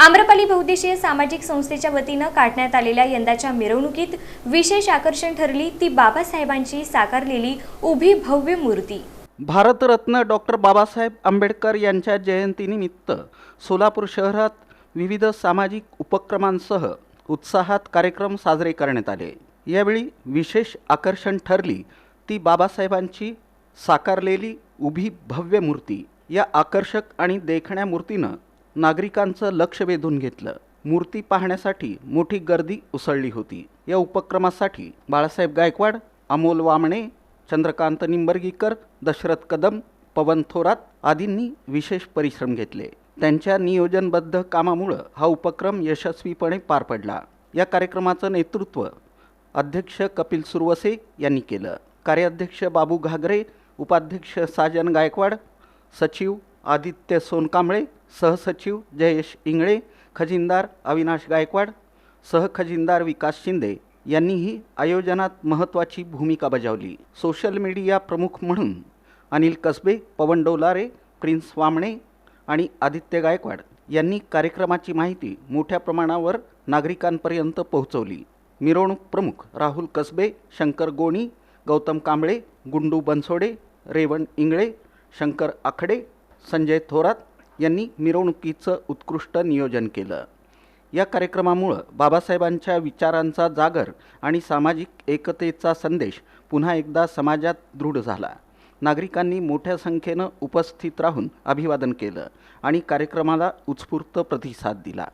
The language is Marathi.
आम्रपाली बहुउद्देशीय सामाजिक संस्थेच्या वतीनं काढण्यात आलेल्या यंदाच्या मिरवणुकीत विशेष आकर्षण ठरली ती बाबासाहेबांची साकारलेली उभी भव्य मूर्ती। भारतरत्न डॉक्टर बाबासाहेब आंबेडकर यांच्या जयंतीनिमित्त सोलापूर शहरात विविध सामाजिक उपक्रमांसह उत्साहात कार्यक्रम साजरे करण्यात आले। यावेळी विशेष आकर्षण ठरली ती बाबासाहेबांची साकारलेली उभी भव्य मूर्ती। या आकर्षक आणि देखण्या मूर्तीनं नागरिकांचं लक्ष वेधून घेतलं। मूर्ती पाहण्यासाठी मोठी गर्दी उसळली होती। या उपक्रमासाठी बाळासाहेब गायकवाड, अमोल वामणे, चंद्रकांत निंबर्गीकर, दशरथ कदम, पवन थोरात आदींनी विशेष परिश्रम घेतले। त्यांच्या नियोजनबद्ध कामामुळे हा उपक्रम यशस्वीपणे पार पडला। या कार्यक्रमाचं नेतृत्व अध्यक्ष कपिल सुरवसे यांनी केलं। कार्याध्यक्ष बाबू घागरे, उपाध्यक्ष साजन गायकवाड, सचिव आदित्य सोनकांबळे, सहसचिव जयेश इंगळे, खजिनदार अविनाश गायकवाड, सहखजिनदार विकास शिंदे यांनीही आयोजनात महत्त्वाची भूमिका बजावली। सोशल मीडिया प्रमुख म्हणून अनिल कसबे, पवन डोलारे, प्रिन्स वामणे आणि आदित्य गायकवाड यांनी कार्यक्रमाची माहिती मोठ्या प्रमाणावर नागरिकांपर्यंत पोहोचवली। मिरवणूक प्रमुख राहुल कसबे, शंकर गोणी, गौतम कांबळे, गुंडू बनसोडे, रेवण इंगळे, शंकर आखडे, संजय थोरात यांनी मिरवणुकीचं उत्कृष्ट नियोजन केलं। या कार्यक्रमामुळे बाबासाहेबांच्या विचारांचा जागर आणि सामाजिक एकतेचा संदेश पुन्हा एकदा समाजात दृढ झाला। नागरिकांनी मोठ्या संख्येनं उपस्थित राहून अभिवादन केलं आणि कार्यक्रमाला उत्स्फूर्त प्रतिसाद दिला।